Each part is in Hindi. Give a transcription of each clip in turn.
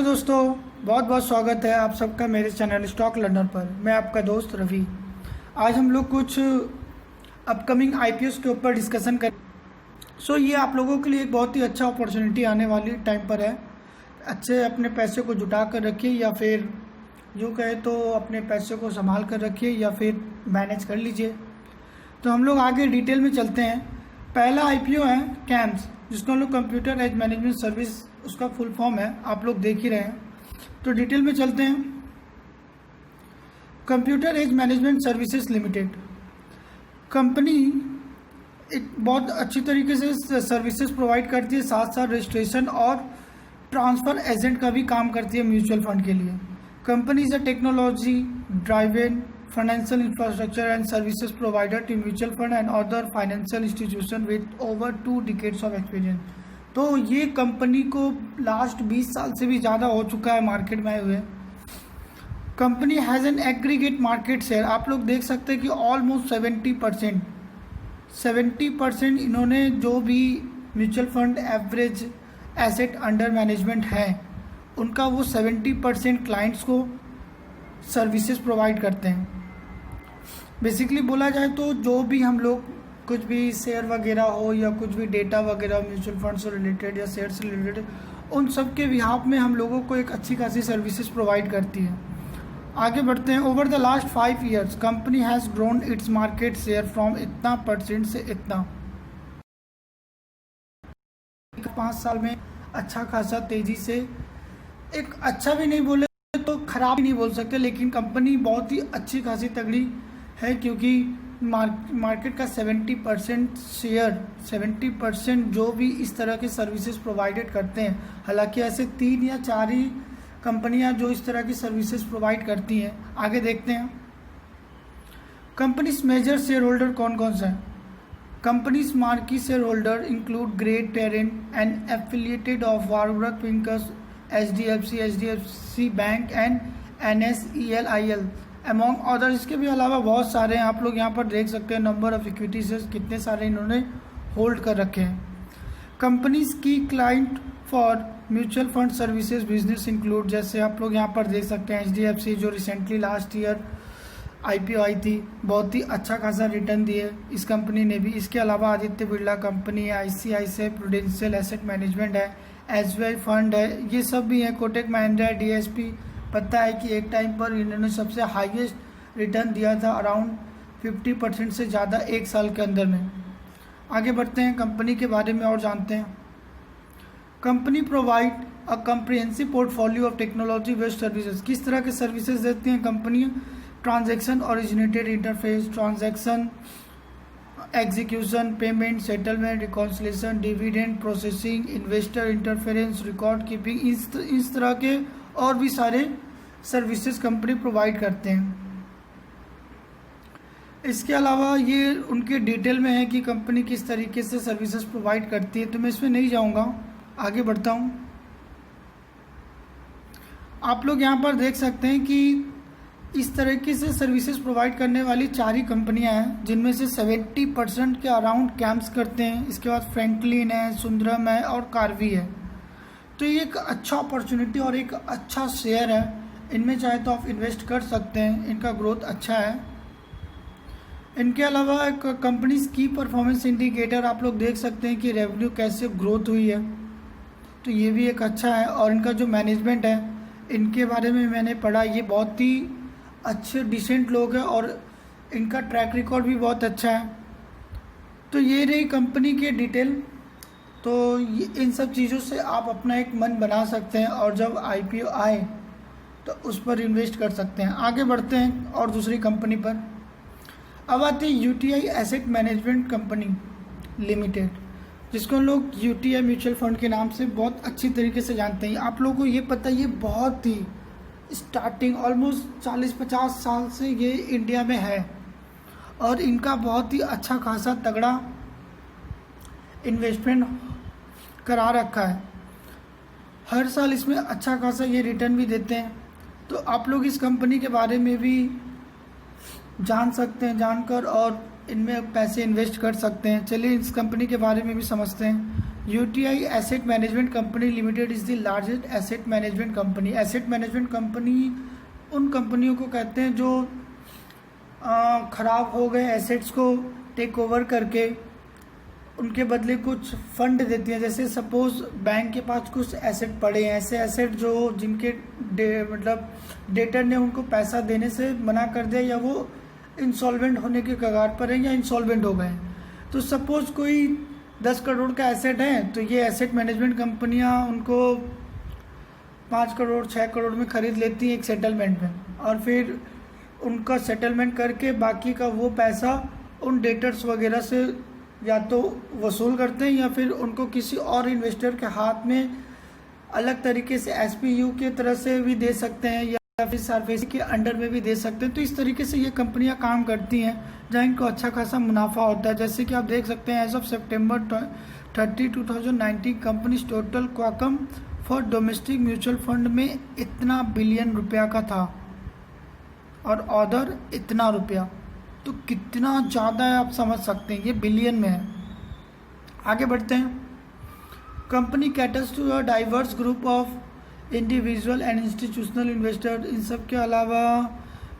दोस्तों, बहुत बहुत स्वागत है आप सबका मेरे चैनल स्टॉक लर्नर पर। मैं आपका दोस्त रवि। आज हम लोग कुछ अपकमिंग आईपीओस के ऊपर डिस्कशन कर ये आप लोगों के लिए एक बहुत ही अच्छा अपॉर्चुनिटी आने वाली टाइम पर है। अच्छे अपने पैसे को जुटा कर रखिए, या फिर यूँ कहे तो अपने पैसे को संभाल कर रखिए, या फिर मैनेज कर लीजिए। तो हम लोग आगे डिटेल में चलते हैं। पहला आईपीओ है कैम्स, जिसको हम लोग कंप्यूटर एज मैनेजमेंट सर्विस, उसका फुल फॉर्म है, आप लोग देख ही रहे हैं। तो डिटेल में चलते हैं। Computer age management services limited company एक बहुत अच्छी तरीके से सर्विसेज प्रोवाइड करती है, साथ साथ रजिस्ट्रेशन और ट्रांसफ़र एजेंट का भी काम करती है म्यूचुअल फंड के लिए। Company is a technology driven financial infrastructure and services provider to mutual fund and other financial institution with over 2 decades of experience। तो ये कंपनी को लास्ट 20 साल से भी ज़्यादा हो चुका है मार्केट में आए हुए। Company has an aggregate market share, आप लोग देख सकते हैं कि ऑलमोस्ट 70% इन्होंने जो भी mutual fund average asset under management है उनका वो 70% क्लाइंट्स को सर्विसेज प्रोवाइड करते हैं। बेसिकली बोला जाए तो जो भी हम लोग कुछ भी शेयर वगैरह हो या कुछ भी डेटा वगैरह म्यूचुअल फंड से रिलेटेड या शेयर से रिलेटेड, उन सब के बिहाफ में हम लोगों को एक अच्छी खासी सर्विसेज प्रोवाइड करती है। आगे बढ़ते हैं। Over the last 5 years company has grown its market share from इतना परसेंट से इतना। 5 साल में अच्छा खासा तेज़ी से, एक अच्छा भी नहीं बोले तो ख़राब भी नहीं बोल सकते, लेकिन कंपनी बहुत ही अच्छी खासी तगड़ी है, क्योंकि मार्केट का 70% शेयर, 70% जो भी इस तरह के सर्विसेज प्रोवाइडेड करते हैं। हालांकि ऐसे 3 या 4 ही कंपनियां जो इस तरह की सर्विसेज प्रोवाइड करती हैं। आगे देखते हैं। कंपनीज मेजर शेयर होल्डर कौन कौन सा है। Companies marquee share holder include great parent and affiliated of Warburg Pincus, HDFC bank and NSELIL among other. इसके भी अलावा बहुत सारे हैं, आप लोग यहाँ पर देख सकते हैं नंबर ऑफ इक्विटी से कितने सारे इन्होंने होल्ड कर रखे हैं। कंपनीज की client for mutual fund services business include, जैसे आप लोग यहाँ पर देख सकते हैं HDFC जो रिसेंटली लास्ट ईयर IPO आई थी, बहुत ही अच्छा खासा रिटर्न दिए इस कंपनी ने भी। इसके अलावा आदित्य बिरला कंपनी है, ICICI प्रूडेंशियल एसेट मैनेजमेंट है, SBI फंड है, ये सब भी है। कोटक महिंद्रा, DSP। पता है कि एक टाइम पर इन्होंने सबसे हाईएस्ट रिटर्न दिया था, अराउंड 50% से ज़्यादा एक साल के अंदर में। आगे बढ़ते हैं, कंपनी के बारे में और जानते हैं। Company provide a comprehensive portfolio of technology based services. किस तरह के सर्विसेज देती हैं company. Transaction originated interface, transaction execution, payment, settlement, reconciliation, dividend processing, investor interference, record keeping, इस तरह के और भी सारे सर्विसेज कंपनी प्रोवाइड करते हैं। इसके अलावा ये उनके डिटेल में है कि कंपनी किस तरीके से सर्विसेज प्रोवाइड करती है, तो मैं इसमें नहीं जाऊंगा, आगे बढ़ता हूं। आप लोग यहाँ पर देख सकते हैं कि इस तरीके से सर्विसेज प्रोवाइड करने वाली 4 ही कंपनियां हैं, जिनमें से 70% के अराउंड कैम्प्स करते हैं। इसके बाद फ्रैंकलिन है, सुंदरम है और कार्वी है। तो ये एक अच्छा अपॉर्चुनिटी और एक अच्छा शेयर है, इनमें चाहे तो आप इन्वेस्ट कर सकते हैं, इनका ग्रोथ अच्छा है। इनके अलावा एक कंपनीज की परफॉर्मेंस इंडिकेटर आप लोग देख सकते हैं कि रेवेन्यू कैसे ग्रोथ हुई है, तो ये भी एक अच्छा है। और इनका जो मैनेजमेंट है, इनके बारे में मैंने पढ़ा, ये बहुत ही अच्छे डिसेंट लोग हैं और इनका ट्रैक रिकॉर्ड भी बहुत अच्छा है। तो ये रही कंपनी के डिटेल। तो इन सब चीज़ों से आप अपना एक मन बना सकते हैं और जब IPO आए तो उस पर इन्वेस्ट कर सकते हैं। आगे बढ़ते हैं और दूसरी कंपनी पर। अब आते हैं UTI asset management company limited, जिसको हम लोग UTI म्यूचुअल फंड के नाम से बहुत अच्छी तरीके से जानते हैं। आप लोगों को ये पता है, ये बहुत ही स्टार्टिंग ऑलमोस्ट 40-50 साल से ये इंडिया में है और इनका बहुत ही अच्छा खासा तगड़ा इन्वेस्टमेंट करा रखा है। हर साल इसमें अच्छा खासा ये रिटर्न भी देते हैं। तो आप लोग इस कंपनी के बारे में भी जान सकते हैं, जानकर और इनमें पैसे इन्वेस्ट कर सकते हैं। चलिए इस कंपनी के बारे में भी समझते हैं। UTI asset management company limited is the largest asset management company. Asset management company उन कंपनियों को कहते हैं जो ख़राब हो गए एसेट्स को टेक ओवर करके उनके बदले कुछ फंड देती हैं। जैसे सपोज बैंक के पास कुछ एसेट पड़े हैं, ऐसे एसेट जो जिनके मतलब डेटर ने उनको पैसा देने से मना कर दिया या वो इंसॉल्वेंट होने के कगार पर है या इंसॉल्वेंट हो गए। तो सपोज कोई 10 करोड़ का एसेट है तो ये एसेट मैनेजमेंट कंपनियां उनको 5 करोड़ 6 करोड़ में ख़रीद लेती हैं एक सेटलमेंट में, और फिर उनका सेटलमेंट करके बाकी का वो पैसा उन डेटर्स वगैरह से या तो वसूल करते हैं या फिर उनको किसी और इन्वेस्टर के हाथ में अलग तरीके से एसपीयू के तरह से भी दे सकते हैं या फिर सरफेसी के अंडर में भी दे सकते हैं। तो इस तरीके से ये कंपनियां काम करती हैं जहाँ इनको अच्छा खासा मुनाफा होता है। जैसे कि आप देख सकते हैं as of September 30, 2019 companies total QAAUM for domestic mutual fund में इतना बिलियन रुपया का था और ऑर्डर इतना रुपया, तो कितना ज़्यादा है आप समझ सकते हैं, ये बिलियन में है। आगे बढ़ते हैं। Company caters to a diverse group of individual and institutional investor. इन सब के अलावा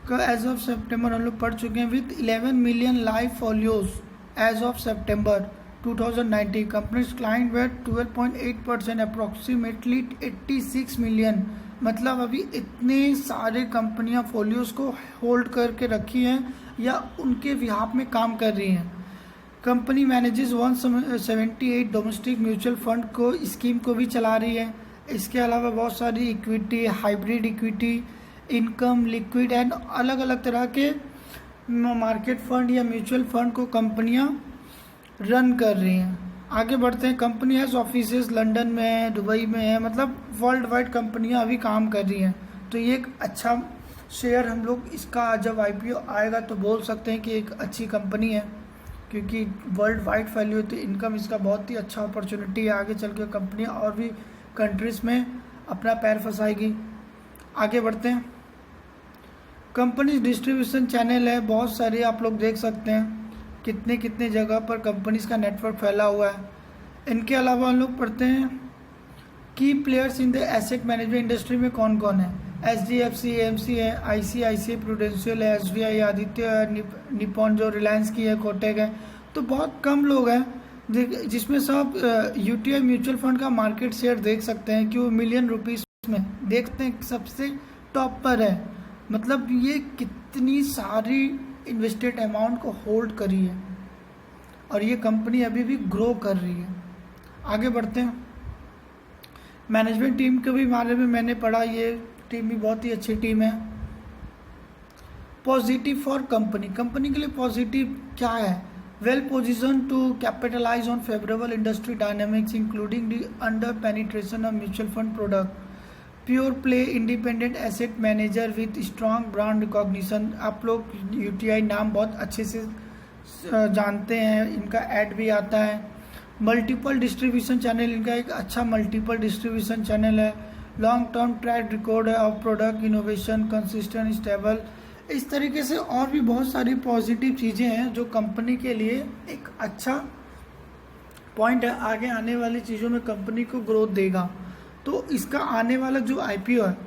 का एज ऑफ सितंबर हम लोग पढ़ चुके हैं with 11 million live followers as of सितंबर 2019 companies client weight 12.8% approximately 86 million. मतलब अभी इतने सारे कंपनियां फॉलोअर्स को होल्ड करके रखी हैं या उनके विहाप में काम कर रही हैं। Company manages 178 domestic mutual fund को स्कीम को भी चला रही है। इसके अलावा बहुत सारी equity, hybrid equity, income, liquid and अलग अलग तरह के मार्केट फंड या म्यूचुअल फंड को कंपनियां रन कर रही हैं। आगे बढ़ते हैं। कंपनी हैज़ ऑफिसेज लंदन में है, दुबई में है, मतलब वर्ल्ड वाइड कंपनियां अभी काम कर रही हैं। तो ये एक अच्छा शेयर हम लोग इसका जब आईपीओ आएगा तो बोल सकते हैं कि एक अच्छी कंपनी है, क्योंकि वर्ल्ड वाइड फैली हुई, तो इनकम इसका बहुत ही अच्छा अपॉर्चुनिटी है। आगे चल के कंपनियाँ और भी कंट्रीज़ में अपना पैर फंसाएगी। आगे बढ़ते हैं। कंपनी डिस्ट्रीब्यूशन चैनल है बहुत सारे, आप लोग देख सकते हैं कितने कितने जगह पर कंपनीज का नेटवर्क फैला हुआ है। इनके अलावा हम लोग पढ़ते हैं की players in the asset management industry में कौन कौन है। HDFC AMC है, ICICI प्रूडेंशियल है, SBI, आदित्य, निपॉन जो रिलायंस की है, कोटेक है। तो बहुत कम लोग हैं जिसमें सब UTI म्यूचुअल फंड का मार्केट शेयर देख सकते हैं कि वो मिलियन रुपीस में देखते हैं सबसे टॉप पर है। मतलब ये कितनी सारी इन्वेस्टेड अमाउंट को होल्ड करी है और ये कंपनी अभी भी ग्रो कर रही है। आगे बढ़ते हैं। मैनेजमेंट टीम के भी बारे में मैंने पढ़ा, ये टीम भी बहुत ही अच्छी टीम है। पॉजिटिव फॉर कंपनी, कंपनी के लिए पॉजिटिव क्या है। Well position to capitalise on favourable industry dynamics including the under penetration of mutual fund product, pure play independent asset manager with strong brand recognition. आप लोग UTI नाम बहुत अच्छे से जानते हैं, इनका ऐड भी आता है। मल्टीपल डिस्ट्रीब्यूशन चैनल, इनका एक अच्छा मल्टीपल डिस्ट्रीब्यूशन चैनल है। लॉन्ग टर्म ट्रैक रिकॉर्ड है of product innovation, consistent, stable. इस तरीके से और भी बहुत सारी पॉजिटिव चीज़ें हैं जो कंपनी के लिए एक अच्छा पॉइंट है। आगे आने वाली चीज़ों में कंपनी को ग्रोथ देगा। तो इसका आने वाला जो IPO है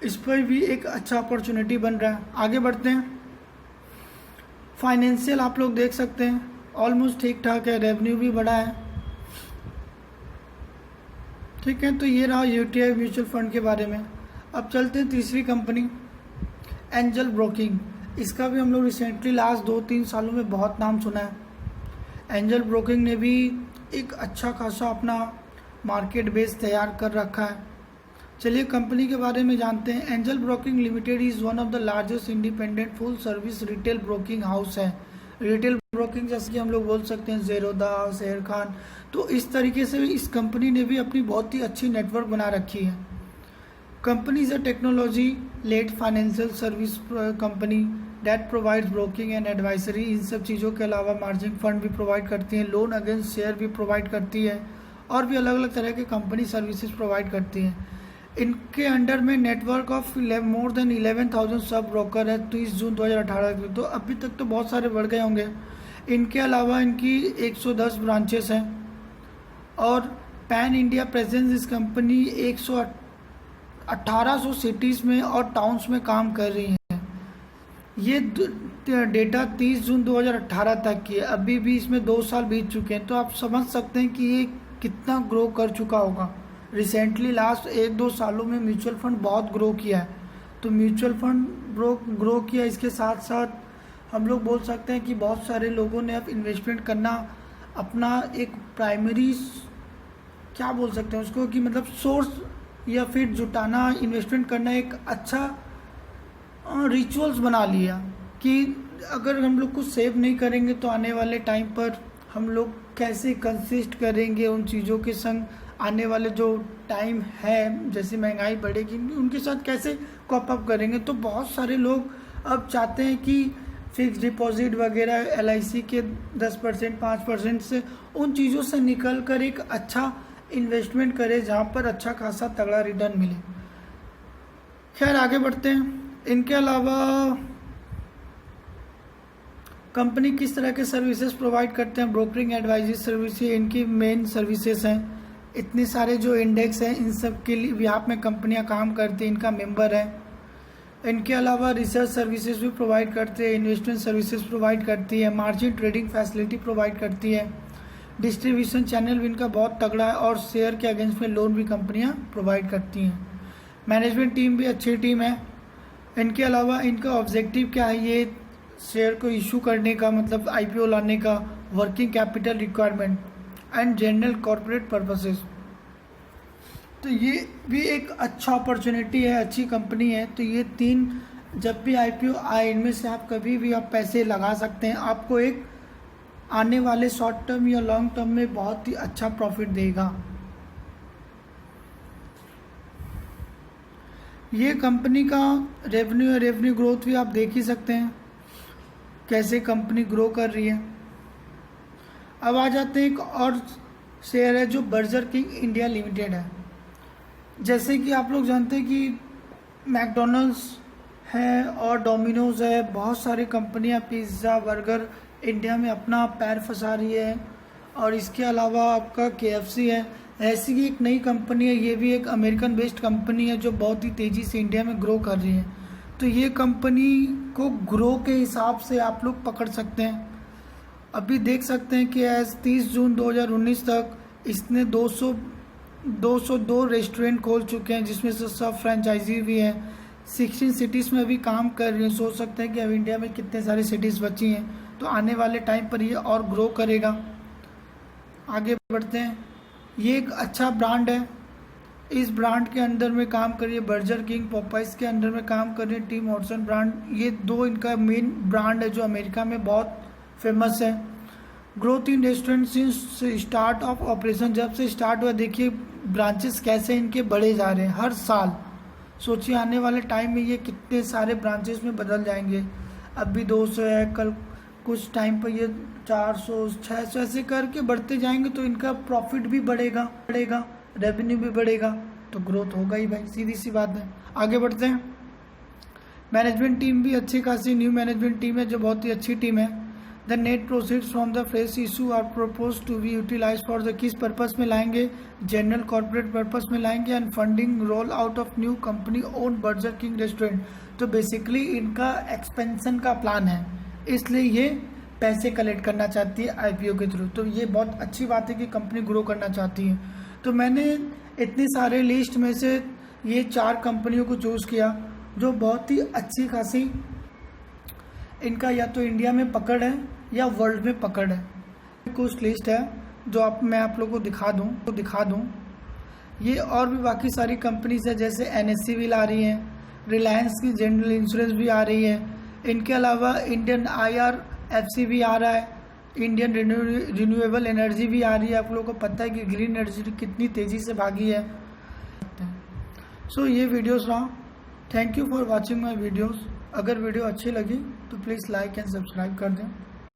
इस पर भी एक अच्छा अपॉर्चुनिटी बन रहा है। आगे बढ़ते हैं। फाइनेंशियल आप लोग देख सकते हैं ऑलमोस्ट ठीक ठाक है, रेवेन्यू भी बढ़ा है। ठीक है, तो ये रहा UTI म्यूचुअल फंड के बारे में। अब चलते हैं तीसरी कंपनी, एंजल ब्रोकिंग। इसका भी हम लोग रिसेंटली लास्ट 2-3 सालों में बहुत नाम सुना है। एंजल ब्रोकिंग ने भी एक अच्छा खासा अपना मार्केट बेस तैयार कर रखा है। चलिए कंपनी के बारे में जानते हैं। Angel broking limited is one of the largest independent full service retail broking house है। रिटेल ब्रोकिंग जैसे कि हम लोग बोल सकते हैं ज़ेरोदा, शेर खान। तो इस तरीके से इस कंपनी ने भी अपनी बहुत ही अच्छी नेटवर्क बना रखी है। Company is a technology led financial service company that provides broking and advisory. इन सब चीज़ों के अलावा मार्जिन फंड भी प्रोवाइड करती है, लोन अगेंस्ट शेयर भी प्रोवाइड करती है और भी अलग अलग तरह के कंपनी सर्विसेज प्रोवाइड करती हैं। इनके अंडर में network of more than 11,000 sub broker है 30 जून 2018 के। तो अभी तक तो बहुत सारे बढ़ गए होंगे। इनके अलावा इनकी 110 ब्रांचेस हैं और पैन इंडिया प्रेजेंस इस कंपनी 1800 सिटीज़ में और टाउन्स में काम कर रही है। ये डेटा 30 जून 2018 तक की है, अभी भी इसमें 2 साल बीत चुके हैं, तो आप समझ सकते हैं कि ये कितना ग्रो कर चुका होगा। रिसेंटली लास्ट 1-2 सालों में म्यूचुअल फंड बहुत ग्रो किया है, तो म्यूचुअल फंड ग्रो किया। इसके साथ साथ हम लोग बोल सकते हैं कि बहुत सारे लोगों ने अब इन्वेस्टमेंट करना अपना एक प्राइमरी, क्या बोल सकते हैं उसको, कि मतलब सोर्स या फिर जुटाना, इन्वेस्टमेंट करना एक अच्छा रिचुअल्स बना लिया कि अगर हम लोग कुछ सेव नहीं करेंगे तो आने वाले टाइम पर हम लोग कैसे कंसिस्ट करेंगे उन चीज़ों के संग। आने वाले जो टाइम है, जैसे महंगाई बढ़ेगी, उनके साथ कैसे कॉप अप करेंगे। तो बहुत सारे लोग अब चाहते हैं कि फिक्स डिपॉजिट वगैरह LIC के 10% 5% से उन चीज़ों से निकल कर एक अच्छा इन्वेस्टमेंट करे जहाँ पर अच्छा खासा तगड़ा रिटर्न मिले। खैर आगे बढ़ते हैं। इनके अलावा कंपनी किस तरह के सर्विसेज प्रोवाइड करते हैं, ब्रोकरिंग एडवाइजरी सर्विस इनकी मेन सर्विसेज हैं। इतने सारे जो इंडेक्स हैं इन सब के लिए यहाँ में कंपनियाँ काम करती हैं, इनका मेंबर है। इनके अलावा रिसर्च सर्विसेज भी प्रोवाइड करते हैं, इन्वेस्टमेंट सर्विसेज प्रोवाइड करती है, मार्जिन ट्रेडिंग फैसिलिटी प्रोवाइड करती है, डिस्ट्रीब्यूशन चैनल भी इनका बहुत तगड़ा है और शेयर के अगेंस्ट में लोन भी कंपनियाँ प्रोवाइड करती हैं। मैनेजमेंट टीम भी अच्छी टीम है। इनके अलावा इनका ऑब्जेक्टिव क्या है, ये शेयर को इशू करने का, मतलब IPO लाने का, working capital requirement and general corporate purposes. तो ये भी एक अच्छा अपॉर्चुनिटी है, अच्छी कंपनी है। तो ये 3 जब भी IPO आए, इनमें से आप कभी भी आप पैसे लगा सकते हैं, आपको एक आने वाले शॉर्ट टर्म या लॉन्ग टर्म में बहुत ही अच्छा प्रॉफिट देगा। ये कंपनी का रेवेन्यू ग्रोथ भी आप देख ही सकते हैं कैसे कंपनी ग्रो कर रही है। अब आ जाते हैं, एक और शेयर है जो बर्गर किंग इंडिया लिमिटेड है। जैसे कि आप लोग जानते हैं कि मैकडोनल्ड्स है और डोमिनोज़ है, बहुत सारी कंपनियां पिज़्ज़ा बर्गर इंडिया में अपना पैर फंसा रही है। और इसके अलावा आपका KFC है, ऐसी ही एक नई कंपनी है, ये भी एक अमेरिकन बेस्ड कंपनी है जो बहुत ही तेज़ी से इंडिया में ग्रो कर रही है। तो ये कंपनी को ग्रो के हिसाब से आप लोग पकड़ सकते हैं। अभी देख सकते हैं कि 30 जून 2019 तक इसने 202 रेस्टोरेंट खोल चुके हैं, जिसमें से सब फ्रेंचाइजी भी हैं। 16 सिटीज़ में भी काम कर रही हैं। सोच सकते हैं कि अब इंडिया में कितने सारी सिटीज़ बची हैं, तो आने वाले टाइम पर ये और ग्रो करेगा। आगे बढ़ते हैं। ये एक अच्छा ब्रांड है, इस ब्रांड के अंदर में काम कर रही है बर्गर किंग, पॉपाइस के अंडर में काम कर रही है टिम हॉर्टन ब्रांड। ये 2 इनका मेन ब्रांड है जो अमेरिका में बहुत फेमस है। Growth in restaurant since start of operation, जब से स्टार्ट हुआ, देखिए ब्रांचेस कैसे इनके बढ़े जा रहे हैं हर साल। सोचिए आने वाले टाइम में ये कितने सारे ब्रांचेस में बदल जाएंगे। अभी 200 है, कल कुछ टाइम पर ये 400 600 ऐसे करके बढ़ते जाएंगे, तो इनका प्रॉफिट भी बढ़ेगा, रेवेन्यू भी बढ़ेगा, तो ग्रोथ होगा ही भाई, सीधी सी बात है। आगे बढ़ते हैं। मैनेजमेंट टीम भी अच्छी खासी न्यू मैनेजमेंट टीम है जो बहुत ही अच्छी टीम है। The net proceeds from the fresh issue are propose to be utilize for the, किस पर्पस में लाएंगे, जनरल कॉर्पोरेट पर्पस में लाएंगे, and funding roll out of new company own Burger King restaurant. तो बेसिकली इनका एक्सपेंशन का प्लान है, इसलिए ये पैसे कलेक्ट करना चाहती है IPO के थ्रू। तो ये बहुत अच्छी बात है कि कंपनी ग्रो करना चाहती है। तो मैंने इतनी सारे लिस्ट में से ये 4 कंपनियों को चूज़ किया जो बहुत ही अच्छी खासी इनका या तो इंडिया में पकड़ है या वर्ल्ड में पकड़ है। कुछ लिस्ट है जो मैं आप लोगों को दिखा दूँ। ये और भी बाकी सारी कंपनीज है, जैसे NSE भी ला रही हैं, रिलायंस की जनरल इंश्योरेंस भी आ रही है, इनके अलावा इंडियन IRFC भी आ रहा है, इंडियन रिन्यूएबल एनर्जी भी आ रही है। आप लोगों को पता है कि ग्रीन एनर्जी कितनी तेज़ी से भागी है। सो ये वीडियोस रहा। Thank you for watching my videos. अगर वीडियो अच्छी लगी तो प्लीज़ लाइक एंड सब्सक्राइब कर दें।